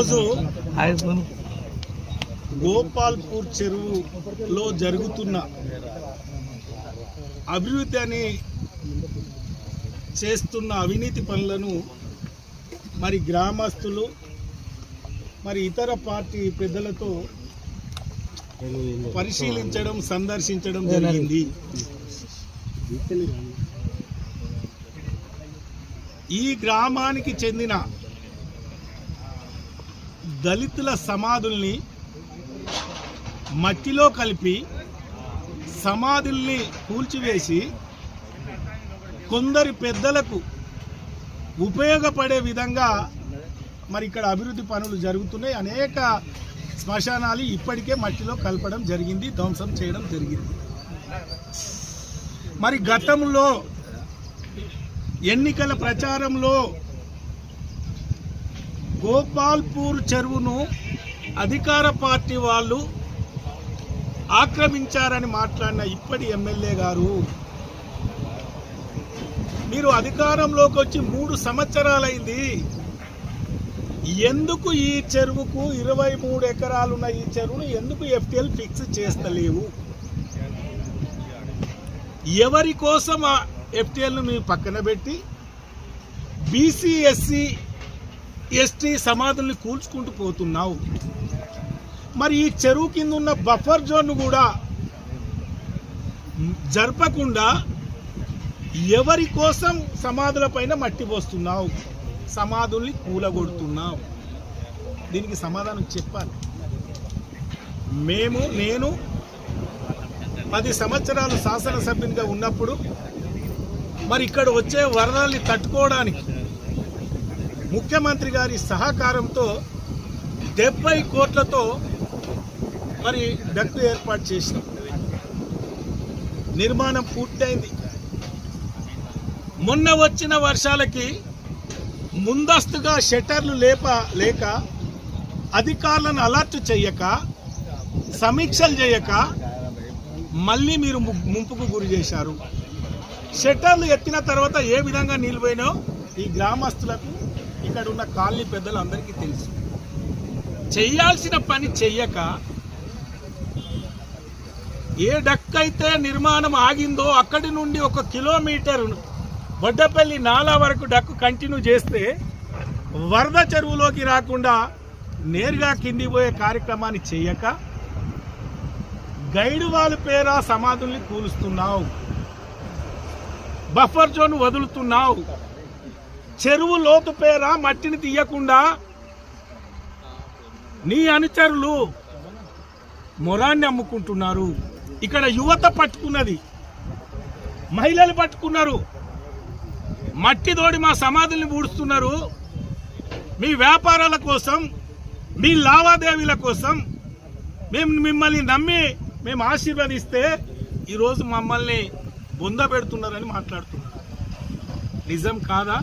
ఈరోజు గోపాల్పూర్ చెరువులో జరుగుతున్న అభివృద్ధి అని చేస్తున్న అవినీతి పనులను మరి గ్రామస్తులు మరి ఇతర పార్టీ పెద్దలతో పరిశీలించడం సందర్శించడం జరిగింది. ఈ గ్రామానికి చెందిన దళితుల సమాధుల్ని మట్టిలో కలిపి సమాధుల్ని కూల్చివేసి కొందరి పెద్దలకు ఉపయోగపడే విధంగా మరి ఇక్కడ అభివృద్ధి పనులు జరుగుతున్నాయి. అనేక శ్మశానాలు ఇప్పటికే మట్టిలో కలపడం జరిగింది, ధ్వంసం చేయడం జరిగింది. మరి గతంలో ఎన్నికల ప్రచారంలో గోపాల్పూర్ చెరువును అధికార పార్టీ వాళ్ళు ఆక్రమించారని మాట్లాడిన ఇప్పటి ఎమ్మెల్యే గారు, మీరు అధికారంలోకి వచ్చి 3 సంవత్సరాలైంది, ఎందుకు ఈ చెరువుకు 23 ఎకరాలున్న ఈ చెరువును ఎందుకు ఎఫ్టీఎల్ ఫిక్స్ చేస్తలేవు? ఎవరి కోసం ఆ ఎఫ్టీఎల్ను మీరు పక్కన పెట్టి బీసీ ఎస్సీ ఎస్టీ సమాధుల్ని కూల్చుకుంటూ పోతున్నావు? మరి ఈ చెరువు కింద ఉన్న బఫర్ జోన్ను కూడా జరపకుండా ఎవరి కోసం సమాధుల పైన మట్టి పోస్తున్నావు, సమాధుల్ని కూలగొడుతున్నావు? దీనికి సమాధానం చెప్పాలి. నేను 10 సంవత్సరాలు శాసనసభ్యునిగా ఉన్నప్పుడు మరి ఇక్కడ వచ్చే వరదల్ని తట్టుకోవడానికి ముఖ్యమంత్రి గారి సహకారంతో 70 కోట్లతో మరి డక్టు ఏర్పాటు చేసినాం. నిర్మాణం పూర్తయింది. మొన్న వచ్చిన వర్షాలకి ముందస్తుగా షట్టర్లు లేక అధికారులను అలర్ట్ చేయక సమీక్షలు చేయక మళ్ళీ మీరు ముంపుకు గురి చేశారు. షట్టర్లు ఎత్తిన తర్వాత ఏ విధంగా నిలిపోయినో ఈ గ్రామస్తులకు ఇక్కడ ఉన్న కాలనీ పెద్దలందరికీ తెలుసు. చెయ్యాల్సిన పని చెయ్యక ఏ డక్ అయితే నిర్మాణం ఆగిందో అక్కడి నుండి 1 కిలోమీటర్ బొడ్డపల్లి నాలా వరకు డక్కు కంటిన్యూ చేస్తే వరద చెరువులోకి రాకుండా నేరుగా కింది పోయే కార్యక్రమాన్ని చెయ్యక గైడ్ వాళ్ళ పేర సమాధుల్ని కూలుస్తున్నావు, బఫర్ జోన్ వదులుతున్నావు, చెరువు లోతు పేర మట్టిని తీయకుండా నీ అనుచరులు మొరాన్ని అమ్ముకుంటున్నారు. ఇక్కడ యువత పట్టుకున్నది, మహిళలు పట్టుకున్నారు, మట్టి తోడి మా సమాధుల్ని పూడుస్తున్నారు. మీ వ్యాపారాల కోసం, మీ లావాదేవీల కోసం మేము మిమ్మల్ని నమ్మి మేము ఆశీర్వదిస్తే ఈరోజు మమ్మల్ని బొందబెడుతున్నారని మాట్లాడుతున్నారు. నిజం కాదా?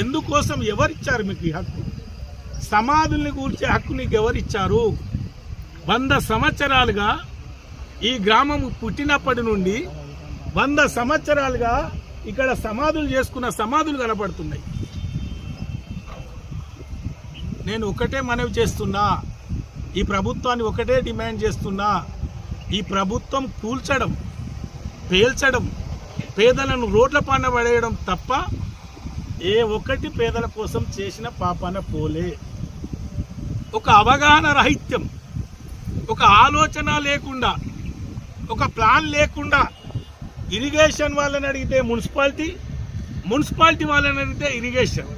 ఎందుకోసం ఎవరిచ్చారు మీకు ఈ హక్కు? సమాధుల్ని కూల్చే హక్కు నీకు ఎవరిచ్చారు? 100 సంవత్సరాలుగా ఈ గ్రామం పుట్టినప్పటి నుండి 100 సంవత్సరాలుగా ఇక్కడ సమాధులు చేసుకున్న సమాధులు కనపడుతున్నాయి. నేను ఒకటే మనవి చేస్తున్నా, ఈ ప్రభుత్వాన్ని ఒకటే డిమాండ్ చేస్తున్నా, ఈ ప్రభుత్వం కూల్చడం, పేల్చడం, పేదలను రోడ్ల పాన పడేయడం తప్ప ఏ ఒక్కటి పేదల కోసం చేసిన పాపాన పోలే. ఒక అవగాహన రాహిత్యం, ఒక ఆలోచన లేకుండా, ఒక ప్లాన్ లేకుండా ఇరిగేషన్ వాళ్ళని అడిగితే మున్సిపాలిటీ వాళ్ళని అడిగితే ఇరిగేషన్.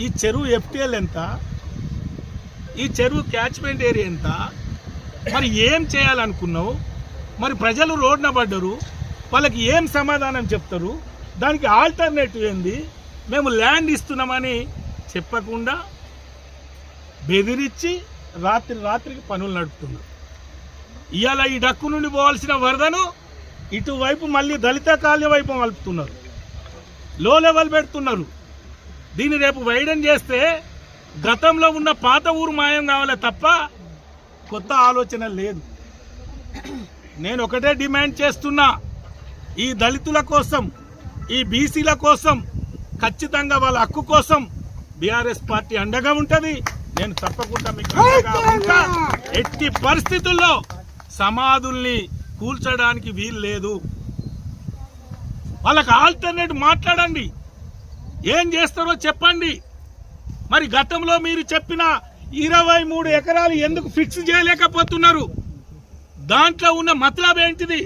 ఈ చెరువు ఎఫ్టీఎల్ ఎంత? ఈ చెరువు క్యాచ్మెంట్ ఏరియా ఎంత? మరి ఏం చేయాలనుకున్నావు? మరి ప్రజలు రోడ్న పడ్డరు, వాళ్ళకి ఏం సమాధానం చెప్తారు? దానికి ఆల్టర్నేటివ్ ఏంది? మేము ల్యాండ్ ఇస్తున్నామని చెప్పకుండా బెదిరించి రాత్రికి పనులు నడుపుతున్నారు. ఇవాళ ఈ డక్కు నుండి పోవాల్సిన వరదను ఇటువైపు మళ్ళీ దళిత కాలనీ వైపు మలుపుతున్నారు, లో లెవెల్ పెడుతున్నారు. దీన్ని రేపు వైడన్ చేస్తే గతంలో ఉన్న పాత ఊరు మాయం కావాలే తప్ప కొత్త ఆలోచన లేదు. నేను ఒకటే డిమాండ్ చేస్తున్నా, ఈ దళితుల కోసం, ఈ బీసీల కోసం, ఖచ్చితంగా వాళ్ళ హక్కు కోసం బీఆర్ఎస్ పార్టీ అండగా ఉంటది. నేను తప్పకుండా మీకు అండగా ఉంటా. ఎట్టి పరిస్థితుల్లో సమాధుల్ని కూల్చడానికి వీలు లేదు. వాళ్ళకి ఆల్టర్నేట్ మాట్లాడండి, ఏం చేస్తారో చెప్పండి. మరి గతంలో మీరు చెప్పిన 23 ఎకరాలు ఎందుకు ఫిక్స్ చేయలేకపోతున్నారు? దాంట్లో ఉన్న మతలబ్ ఏంటిది?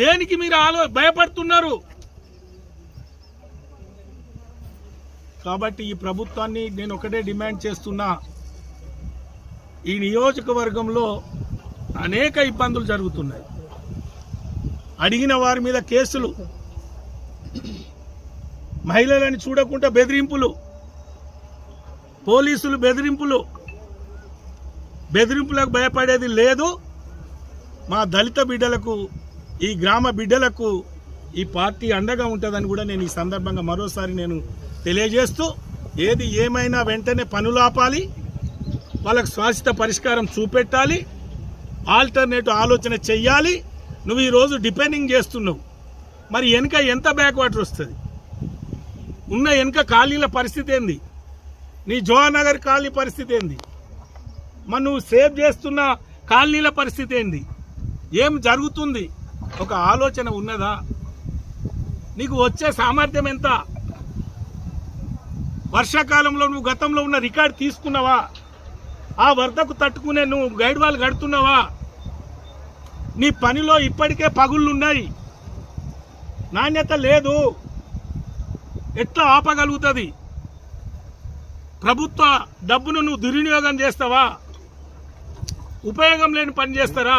దేనికి మీరు భయపడుతున్నారు? కాబట్టి ఈ ప్రభుత్వాన్ని నేను ఒకటే డిమాండ్ చేస్తున్నా, ఈ నియోజకవర్గంలో అనేక ఇబ్బందులు జరుగుతున్నాయి. అడిగిన వారి మీద కేసులు, మహిళలను చూడకుండా బెదిరింపులు, పోలీసులు బెదిరింపులకు భయపడేది లేదు. మా దళిత బిడ్డలకు, ఈ గ్రామ బిడ్డలకు ఈ పార్టీ అండగా ఉంటుందని కూడా నేను ఈ సందర్భంగా మరోసారి నేను తెలియజేస్తూ, ఏది ఏమైనా వెంటనే పనులు ఆపాలి, వాళ్ళకు శాశ్వత పరిష్కారం చూపెట్టాలి, ఆల్టర్నేటివ్ ఆలోచన చెయ్యాలి. నువ్వు ఈరోజు డిపెండింగ్ చేస్తున్నావు, మరి వెనుక ఎంత బ్యాక్వాటర్ వస్తుంది? ఉన్న వెనుక ఖాళీల పరిస్థితి ఏంది? నీ జోహానగర్ కాలనీ పరిస్థితి ఏంది? మరి నువ్వు సేవ్ చేస్తున్న కాలనీల పరిస్థితి ఏంది? ఏం జరుగుతుంది? ఒక ఆలోచన ఉన్నదా? నీకు వచ్చే సామర్థ్యం ఎంత? వర్షాకాలంలో నువ్వు గతంలో ఉన్న రికార్డు తీసుకున్నావా? ఆ వరదకు తట్టుకునే నువ్వు గైడ్ వాల్ కడుతున్నావా? నీ పనిలో ఇప్పటికే పగుళ్ళున్నాయి, నాణ్యత లేదు. ఎట్లా ఆపగలుగుతుంది? ప్రభుత్వ డబ్బును నువ్వు దుర్వినియోగం చేస్తావా? ఉపయోగం లేని పని చేస్తారా?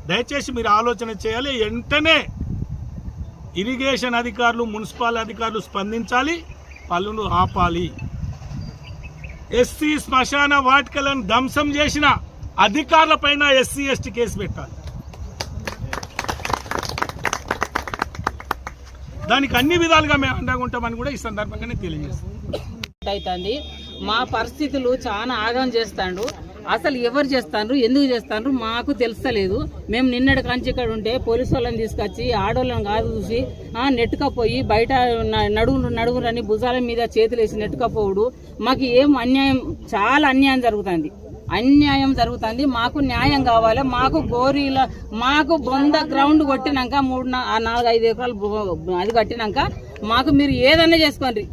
దయచేసి మీరు ఆలోచన చేయాలి. వెంటనే ఇరిగేషన్ అధికారులు, మున్సిపల్ అధికారులు స్పందించాలి, పనులు ఆపాలి. ఎస్సీ శ్మశాన వాటికలను ధ్వంసం చేసిన అధికారులపైన ఎస్సీ ఎస్టీ కేసు పెట్టాలి. దానికి అన్ని విధాలుగా మేము అండగా ఉంటామని కూడా ఈ సందర్భంగానే తెలియజేస్తాం. అవుతుంది మా పరిస్థితులు చాలా ఆగం చేస్తాండు. అసలు ఎవరు చేస్తాండ్రు, ఎందుకు చేస్తాండ్రు మాకు తెలుస్తలేదు. మేము నిన్నటి కంచి ఇక్కడ ఉంటే పోలీసు వాళ్ళని తీసుకొచ్చి ఆడోళ్ళని కాదు చూసి నెట్టుకపోయి బయట నడుగురని భుజాల మీద చేతులు వేసి నెట్టుకపోవుడు. మాకు ఏం అన్యాయం, చాలా అన్యాయం జరుగుతుంది. మాకు న్యాయం కావాలి. మాకు గోరీల మాకు బొంద గ్రౌండ్ కొట్టినాక 4-5 ఎకరాలు అది కట్టినాక మాకు మీరు ఏదన్నా చేసుకోండి.